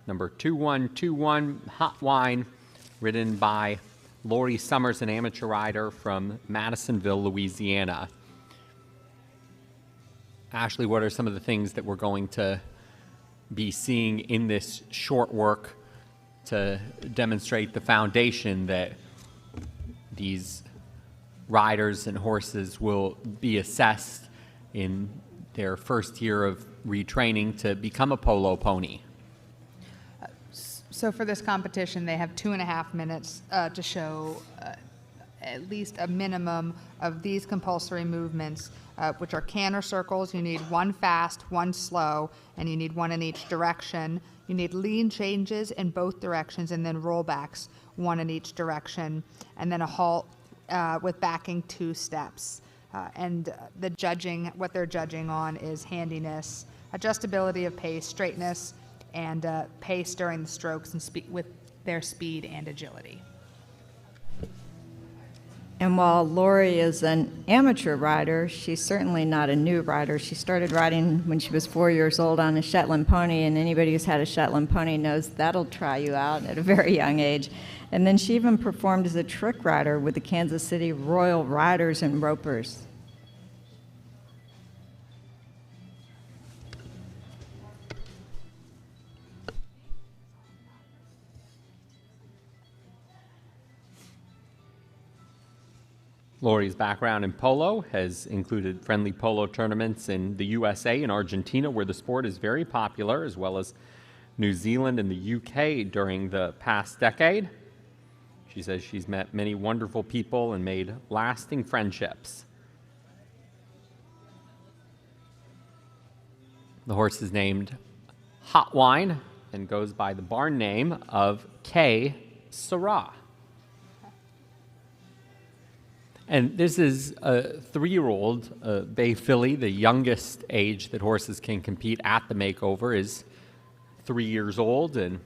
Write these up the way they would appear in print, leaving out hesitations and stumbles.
Number 2121, Hot Wine, ridden by Lori Summers, an amateur rider from Madisonville, Louisiana. Ashley, what are some of the things that we're going to be seeing in this short work to demonstrate the foundation that these riders and horses will be assessed in their first year of retraining to become a polo pony? So for this competition, they have 2.5 minutes to show at least a minimum of these compulsory movements, which are canter circles. You need one fast, one slow, and you need one in each direction. You need lean changes in both directions, and then rollbacks, one in each direction, and then a halt with backing 2 steps. And the judging, what they're judging on is handiness, adjustability of pace, straightness, and pace during the strokes, and with their speed and agility. And while Lori is an amateur rider, she's certainly not a new rider. She started riding when she was 4 years old on a Shetland pony, and anybody who's had a Shetland pony knows that'll try you out at a very young age. And then she even performed as a trick rider with the Kansas City Royal Riders and Ropers. Lori's background in polo has included friendly polo tournaments in the USA and Argentina, where the sport is very popular, as well as New Zealand and the UK during the past decade. She says she's met many wonderful people and made lasting friendships. The horse is named Hot Wine and goes by the barn name of K. Sarah. And this is a 3-year-old bay filly. The youngest age that horses can compete at the makeover is 3 years old. And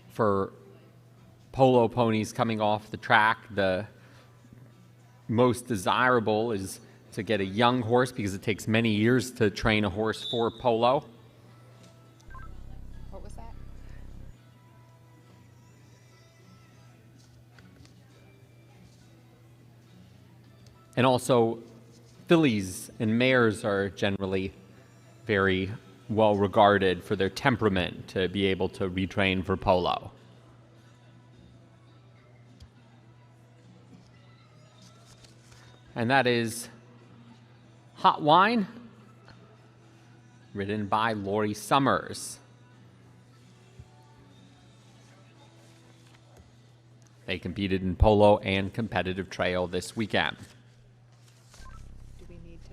for polo ponies coming off the track, the most desirable is to get a young horse, because it takes many years to train a horse for polo. What was that? And also, fillies and mares are generally very well regarded for their temperament to be able to retrain for polo. And that is Hot Wine, ridden by Lori Summers. They competed in polo and competitive trail this weekend. Do we need to?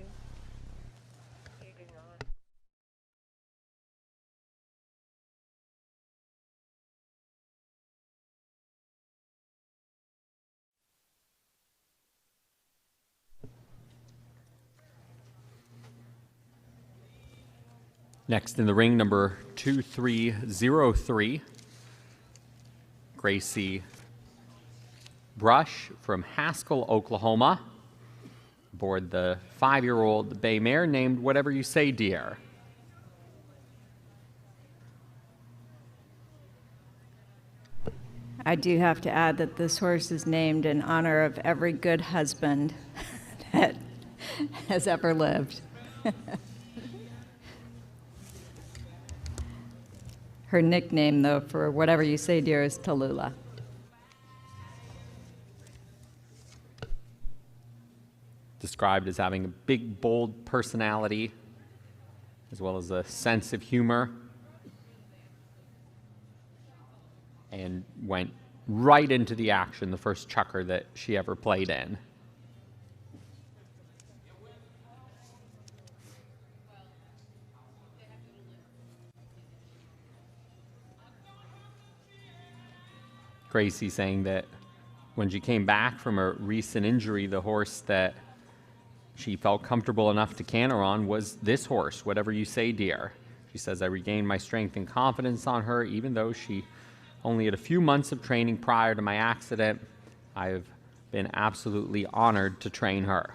Next in the ring, number 2303, Gracie Brush from Haskell, Oklahoma, aboard the 5-year-old bay mare named Whatever You Say, Dear. I do have to add that this horse is named in honor of every good husband that has ever lived. Her nickname, though, for Whatever You Say, Dear, is Tallulah. Described as having a big, bold personality, as well as a sense of humor, and went right into the action the first chukker that she ever played in. Gracie saying that when she came back from a recent injury, the horse that she felt comfortable enough to canter on was this horse, Whatever You Say, Dear. She says, I regained my strength and confidence on her, even though she only had a few months of training prior to my accident. I've been absolutely honored to train her.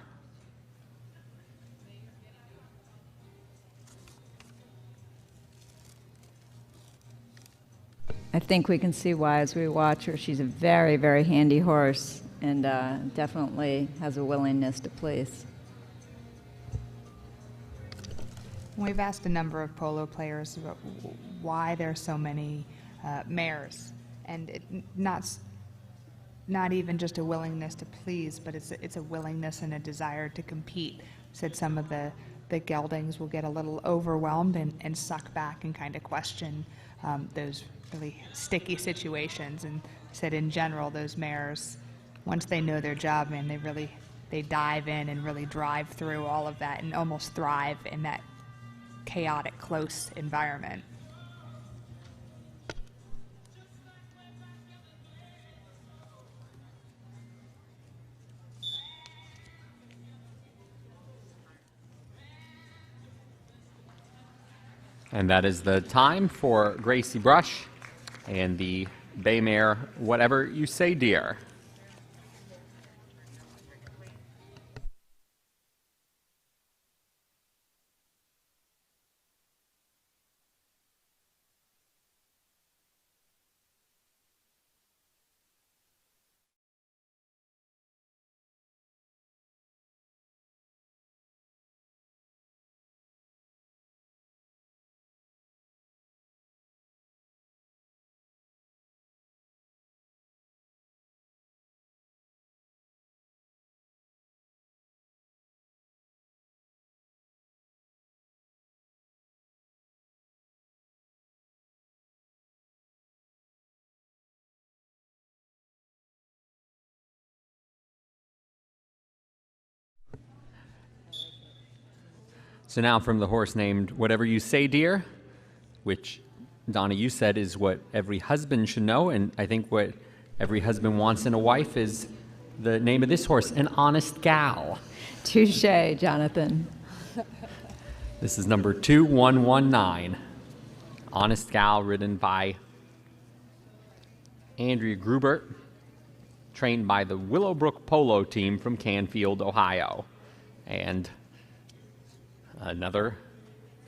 I think we can see why as we watch her. She's a very, very handy horse and definitely has a willingness to please. We've asked a number of polo players about why there's so many mares, and not even just a willingness to please, but it's a willingness and a desire to compete. Said some of the geldings will get a little overwhelmed and suck back and kind of question those really sticky situations, and said in general those mares, once they know their job, man, they dive in and really drive through all of that and almost thrive in that chaotic, close environment. And that is the time for Gracie Brush and the bay mare, Whatever You Say, Dear. So now from the horse named Whatever You Say, Dear, which, Donna, you said is what every husband should know, and I think what every husband wants in a wife is the name of this horse, An Honest Gal. Touche, Jonathan. This is number 2119. Honest Gal, ridden by Andrea Grubert, trained by the Willowbrook Polo team from Canfield, Ohio. And another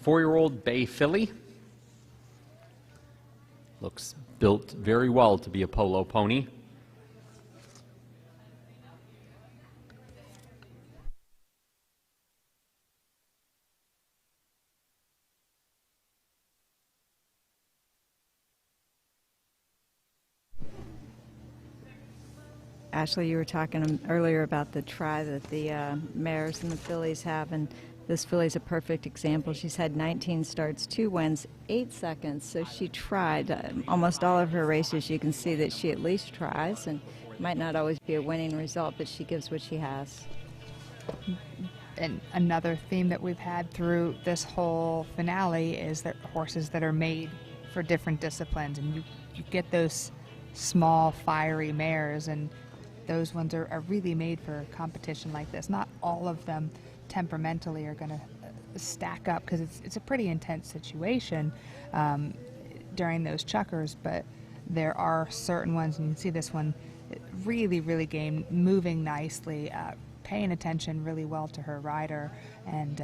4-year-old bay filly. Looks built very well to be a polo pony. Ashley, you were talking earlier about the try that the mares and the fillies have, and this filly's a perfect example. She's had 19 starts, 2 wins, 8 seconds, so she tried. Almost all of her races, you can see that she at least tries, and it might not always be a winning result, but she gives what she has. And another theme that we've had through this whole finale is that horses that are made for different disciplines, and you get those small, fiery mares, and those ones are really made for competition like this. Not all of them temperamentally are going to stack up, because it's a pretty intense situation during those chukkers, but there are certain ones, and you can see this one really game, moving nicely, paying attention really well to her rider, and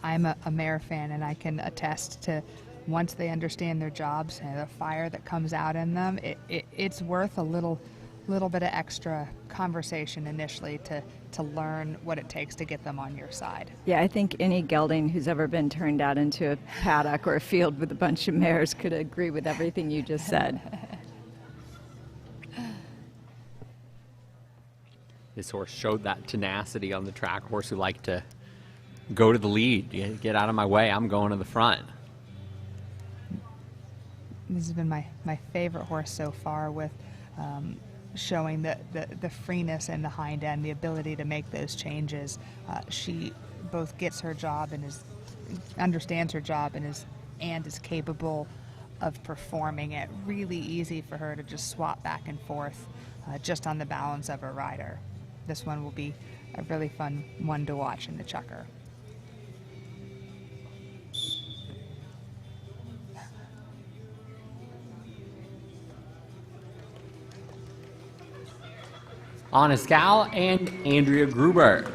I'm a mare fan, and I can attest to once they understand their jobs and the fire that comes out in them, it's worth a little bit of extra conversation initially to learn what it takes to get them on your side. Yeah, I think any gelding who's ever been turned out into a paddock or a field with a bunch of mares could agree with everything you just said. This horse showed that tenacity on the track. A horse who liked to go to the lead. Get out of my way, I'm going to the front. This has been my favorite horse so far, with showing the freeness in the hind end, the ability to make those changes. She both gets her job and understands her job and is capable of performing it. Really easy for her to just swap back and forth just on the balance of her rider. This one will be a really fun one to watch in the chukker. Honest Gal and Andrea Gruber.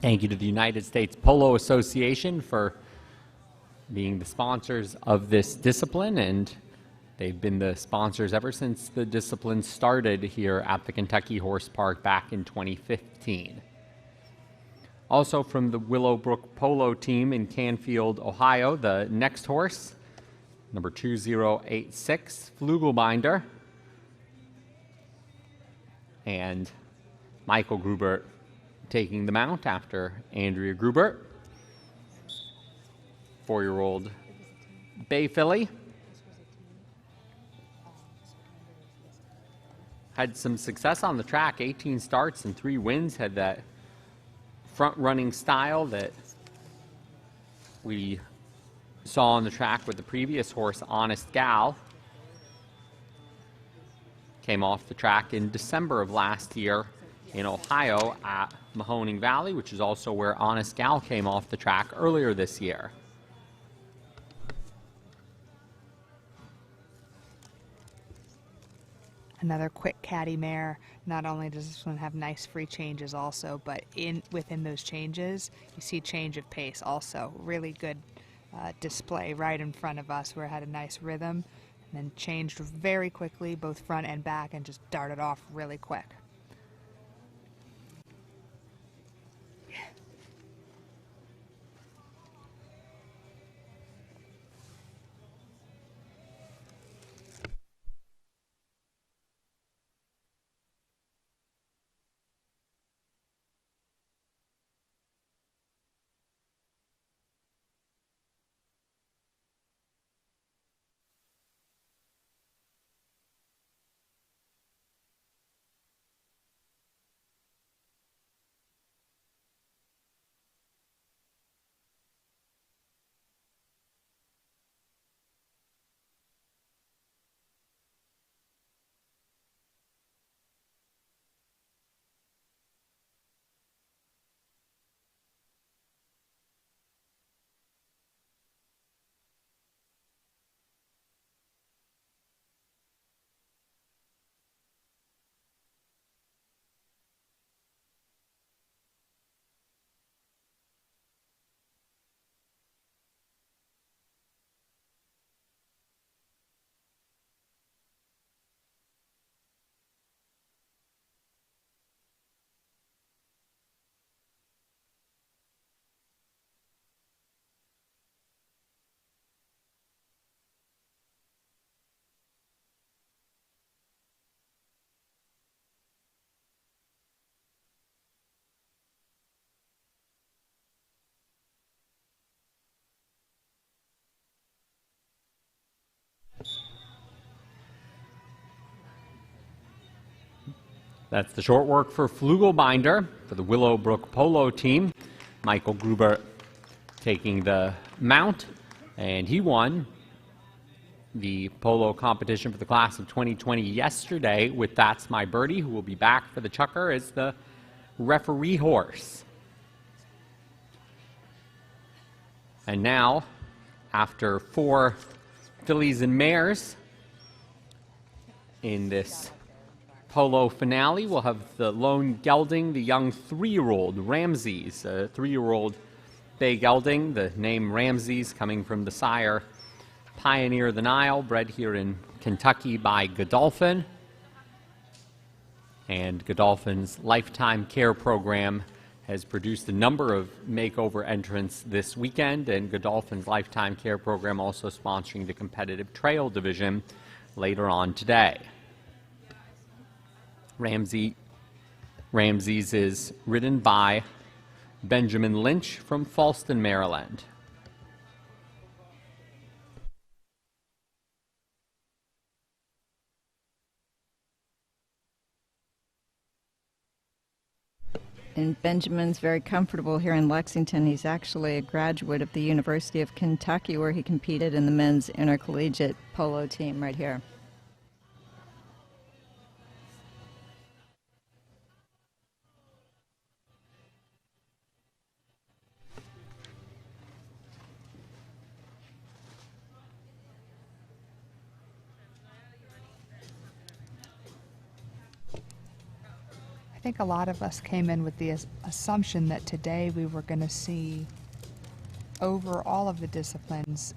Thank you to the United States Polo Association for being the sponsors of this discipline, and they've been the sponsors ever since the discipline started here at the Kentucky Horse Park back in 2015. Also from the Willowbrook Polo team in Canfield, Ohio, the next horse, number 2086, Flugel Binder. And Michael Grubert taking the mount after Andrea Grubert. 4-year-old Bay Filly. Had some success on the track, 18 starts and 3 wins, had that front-running style that we saw on the track with the previous horse, Honest Gal. Came off the track in December of last year in Ohio at Mahoning Valley, which is also where Honest Gal came off the track earlier this year. Another quick caddy mare. Not only does this one have nice free changes also, but within those changes, you see change of pace also. Really good display right in front of us where it had a nice rhythm and then changed very quickly, both front and back, and just darted off really quick. That's the short work for Flugel Binder for the Willowbrook Polo team. Michael Gruber taking the mount, and he won the polo competition for the class of 2020 yesterday with That's My Birdie, who will be back for the Chucker as the referee horse. And now, after 4 fillies and mares in this polo finale, we'll have the lone gelding, the young 3-year-old Ramses, a 3-year-old bay gelding, the name Ramses coming from the sire Pioneer of the Nile, bred here in Kentucky by Godolphin. And Godolphin's Lifetime Care program has produced a number of makeover entrants this weekend, and Godolphin's Lifetime Care program also sponsoring the competitive trail division later on today. Ramses is ridden by Benjamin Lynch from Falston, Maryland. And Benjamin's very comfortable here in Lexington. He's actually a graduate of the University of Kentucky, where he competed in the men's intercollegiate polo team right here. think a lot of us came in with the assumption that today we were going to see, over all of the disciplines,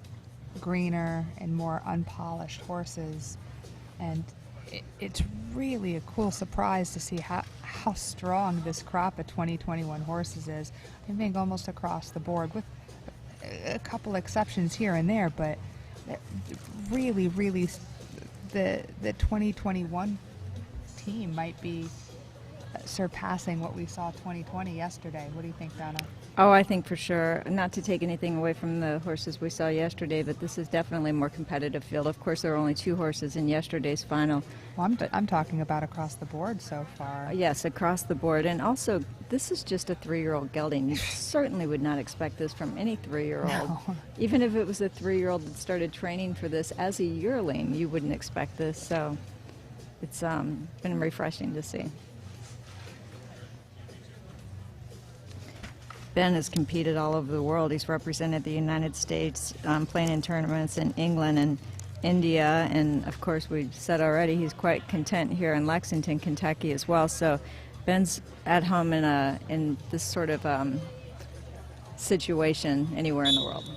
greener and more unpolished horses. And it's really a cool surprise to see how strong this crop of 2021 horses is. I think almost across the board, with a couple exceptions here and there, but really, really, the 2021 team might be surpassing what we saw 2020 yesterday. What do you think, Donna? Oh, I think for sure. Not to take anything away from the horses we saw yesterday, but this is definitely a more competitive field. Of course, there were only 2 horses in yesterday's final. Well, I'm talking about across the board so far. Yes, across the board. And also, this is just a 3-year-old gelding. You certainly would not expect this from any 3-year-old. No. Even if it was a 3-year-old that started training for this as a yearling, you wouldn't expect this. So it's been refreshing to see. Ben has competed all over the world. He's represented the United States, playing in tournaments in England and India, and of course we've said already he's quite content here in Lexington, Kentucky as well. So Ben's at home in this sort of situation anywhere in the world.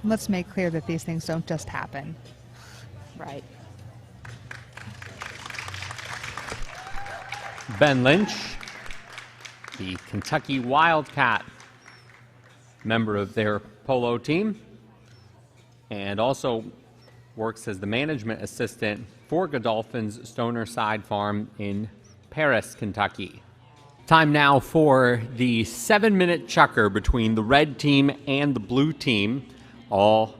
Let's make clear that these things don't just happen. Right. Ben Lynch, the Kentucky Wildcat, member of their polo team, and also works as the management assistant for Godolphin's Stoner Side Farm in Paris, Kentucky. Time now for the 7-minute chukker between the red team and the blue team. All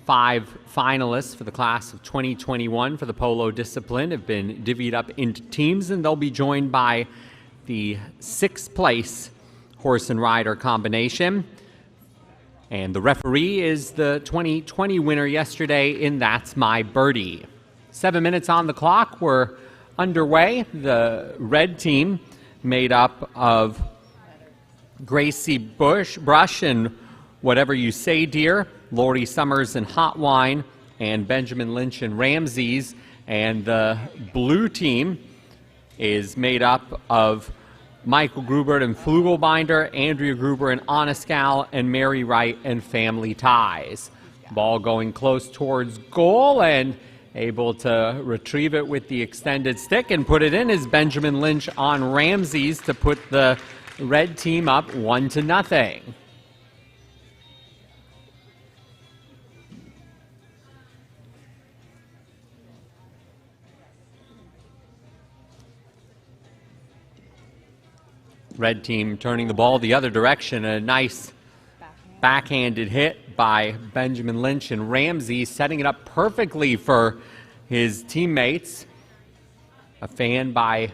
5 finalists for the class of 2021 for the polo discipline have been divvied up into teams, and they'll be joined by the 6th place horse and rider combination. And the referee is the 2020 winner yesterday in That's My Birdie. 7 minutes on the clock. We're underway. The red team, made up of Gracie Brush and Whatever You Say Dear, Lori Summers and Hot Wine, and Benjamin Lynch and Ramses. And the blue team is made up of Michael Gruber and Flugel Binder, Andrea Gruber and Honest Gal, and Mary Wright and Family Ties. Ball going close towards goal, and able to retrieve it with the extended stick and put it in is Benjamin Lynch on Ramses to put the red team up 1-0. Red team turning the ball the other direction. A nice backhanded hit by Benjamin Lynch, and Ramsey setting it up perfectly for his teammates. A fan by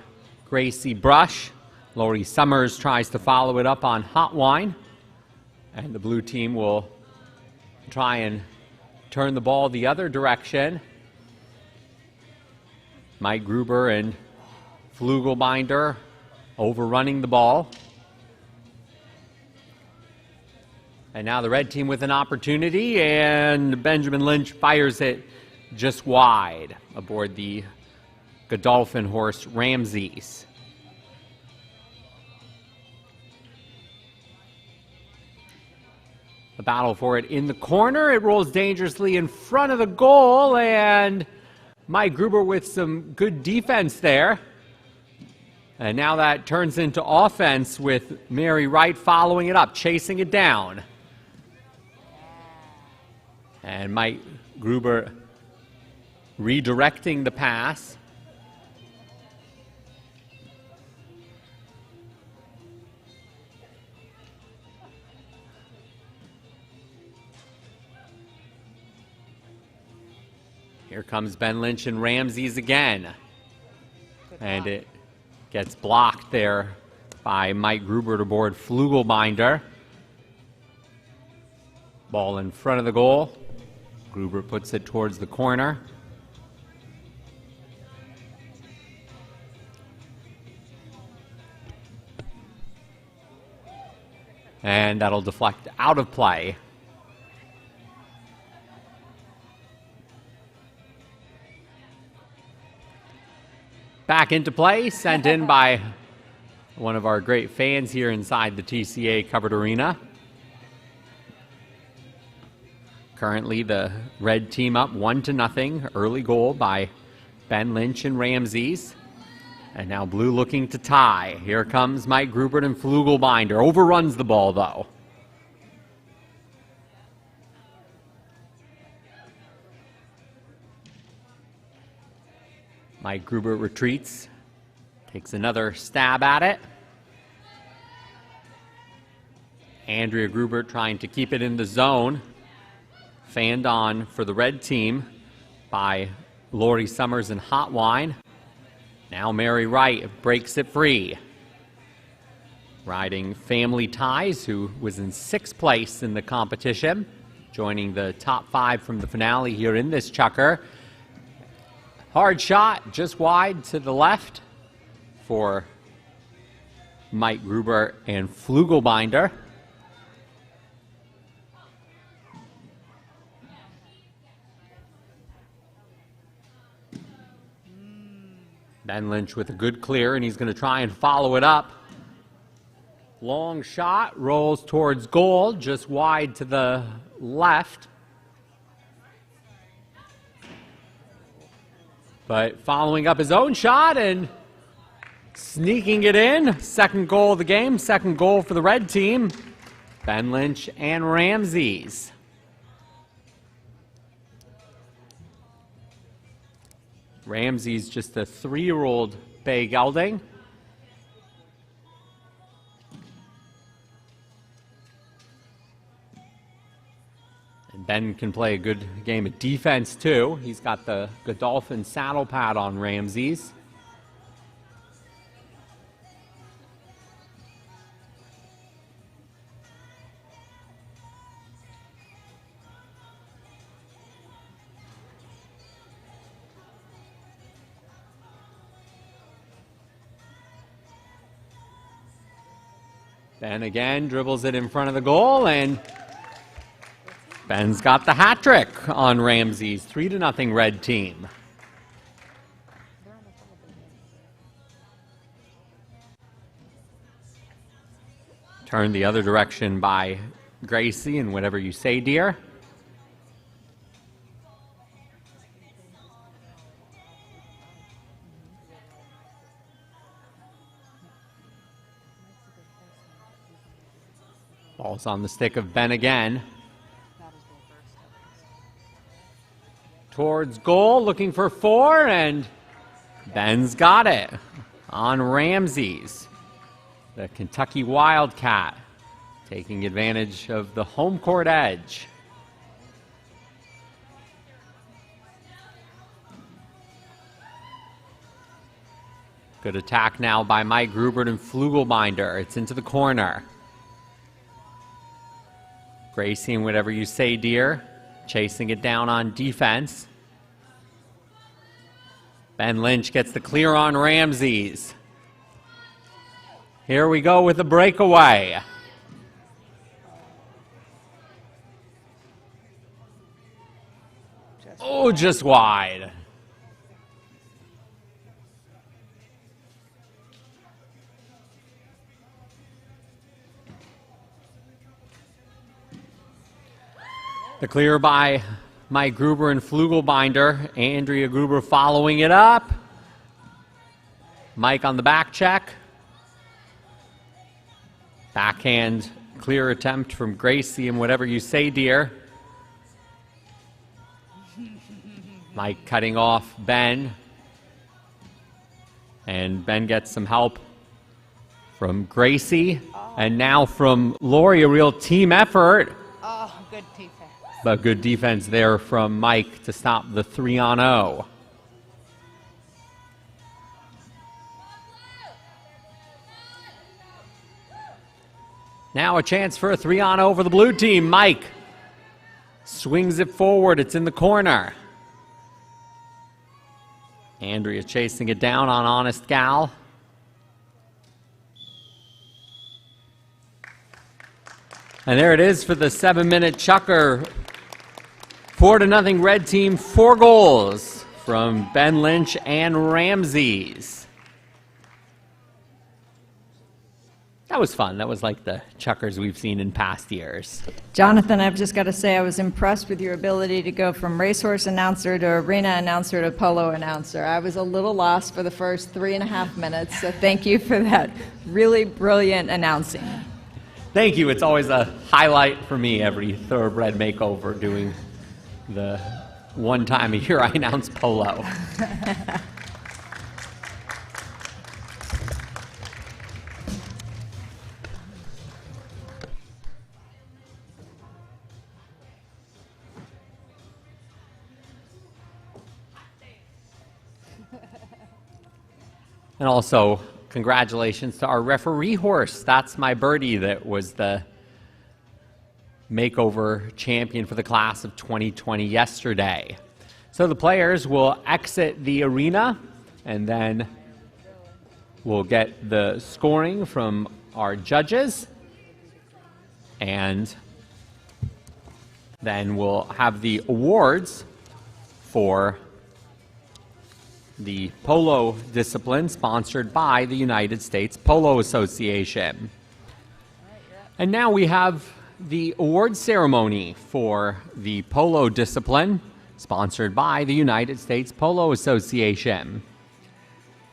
Gracie Brush. Lori Summers tries to follow it up on Hot Wine. And the blue team will try and turn the ball the other direction. Mike Gruber and Flugel Binder overrunning the ball. And now the red team with an opportunity, and Benjamin Lynch fires it just wide aboard the Godolphin horse Ramses. The battle for it in the corner. It rolls dangerously in front of the goal, and Mike Gruber with some good defense there. And now that turns into offense with Mary Wright following it up, chasing it down. And Mike Gruber redirecting the pass. Here comes Ben Lynch and Ramses again. And it gets blocked there by Mike Gruber to board Flugel Binder. Ball in front of the goal. Gruber puts it towards the corner. And that'll deflect out of play. Back into play, sent in by one of our great fans here inside the TCA covered arena. Currently the red team up 1-0, early goal by Ben Lynch and Ramses. And now blue looking to tie. Here comes Mike Grubert and Flugel Binder. Overruns the ball though. Mike Grubert retreats, takes another stab at it. Andrea Grubert trying to keep it in the zone. Fanned on for the red team by Lori Summers and Hot Wine. Now Mary Wright breaks it free. Riding Family Ties, who was in 6th place in the competition, joining the top 5 from the finale here in this chukker. Hard shot, just wide to the left for Mike Grubert and Flugel Binder. Ben Lynch with a good clear, and he's going to try and follow it up. Long shot, rolls towards goal, just wide to the left. But following up his own shot and sneaking it in. Second goal of the game, second goal for the red team. Ben Lynch and Ramses. Ramses just a 3-year-old bay gelding. And Ben can play a good game of defense too. He's got the Godolphin saddle pad on Ramses. Ben again dribbles it in front of the goal, and Ben's got the hat trick on Ramses. 3-0 red team. Turned the other direction by Gracie, and whatever you say, dear. Ball's on the stick of Ben again. Towards goal, looking for 4, and Ben's got it on Ramses. The Kentucky Wildcat taking advantage of the home court edge. Good attack now by Mike Grubert and Flugel Binder. It's into the corner. Gracie and whatever you say, dear, chasing it down on defense. Ben Lynch gets the clear on Ramses. Here we go with the breakaway. Oh, just wide. The clear by Mike Gruber and Flugel Binder. Andrea Gruber following it up. Mike on the back check. Backhand clear attempt from Gracie and whatever you say, dear. Mike cutting off Ben. And Ben gets some help from Gracie. And now from Lori, a real team effort. Oh, good defense. But good defense there from Mike to stop the 3-on-0. Now a chance for a 3-on-0 for the blue team. Mike swings it forward. It's in the corner. Andrea chasing it down on Honest Gal. And there it is for the 7-minute chukker. 4-0 red team, 4 goals from Ben Lynch and Ramses. That was fun. That was like the chukkers we've seen in past years. Jonathan, I've just got to say I was impressed with your ability to go from racehorse announcer to arena announcer to polo announcer. I was a little lost for the first 3.5 minutes, so thank you for that really brilliant announcing. Thank you. It's always a highlight for me every Thoroughbred Makeover, doing the one time a year I announce polo. And also, congratulations to our referee horse. That's my birdie that was the makeover champion for the class of 2020 yesterday. So the players will exit the arena, and then we'll get the scoring from our judges, and then we'll have the awards for the polo discipline, sponsored by the United States Polo Association. And now we have the award ceremony for the polo discipline, sponsored by the United States Polo Association.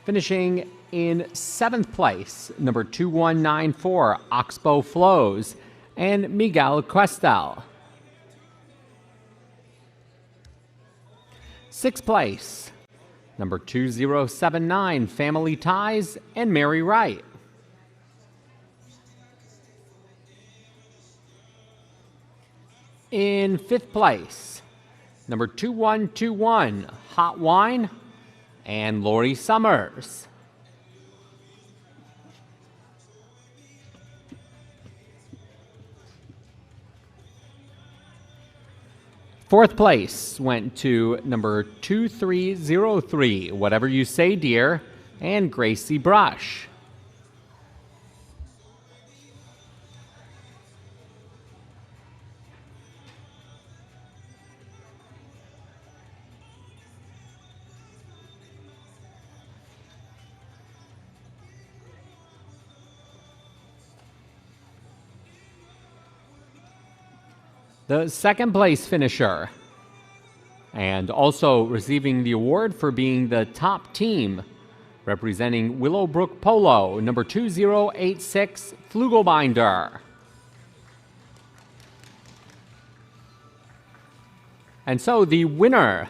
Finishing in 7th place, number 2194, Oxbow Flows, and Miguel Questel. 6th place, number 2079, Family Ties, and Mary Wright. In 5th place, number 2121, Hot Wine, and Lori Summers. Fourth place went to number 2303, Whatever You Say, Dear, and Gracie Brush. The second place finisher, and also receiving the award for being the top team representing Willowbrook Polo, number 2086, Flugel Binder. And so the winner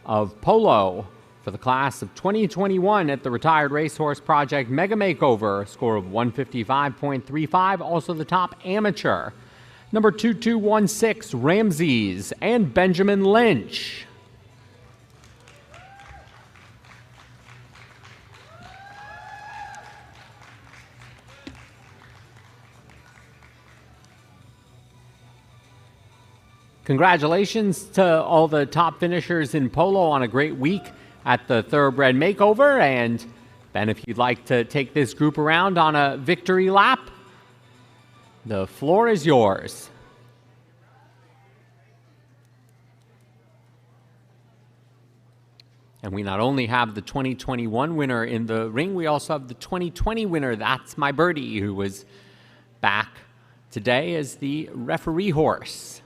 of polo for the class of 2021 at the Retired Racehorse Project Mega Makeover, a score of 155.35, also the top amateur, number 2216, Ramses, and Benjamin Lynch. Congratulations to all the top finishers in polo on a great week at the Thoroughbred Makeover. And Ben, if you'd like to take this group around on a victory lap, the floor is yours. And we not only have the 2021 winner in the ring, we also have the 2020 winner. That's my birdie, who was back today as the referee horse.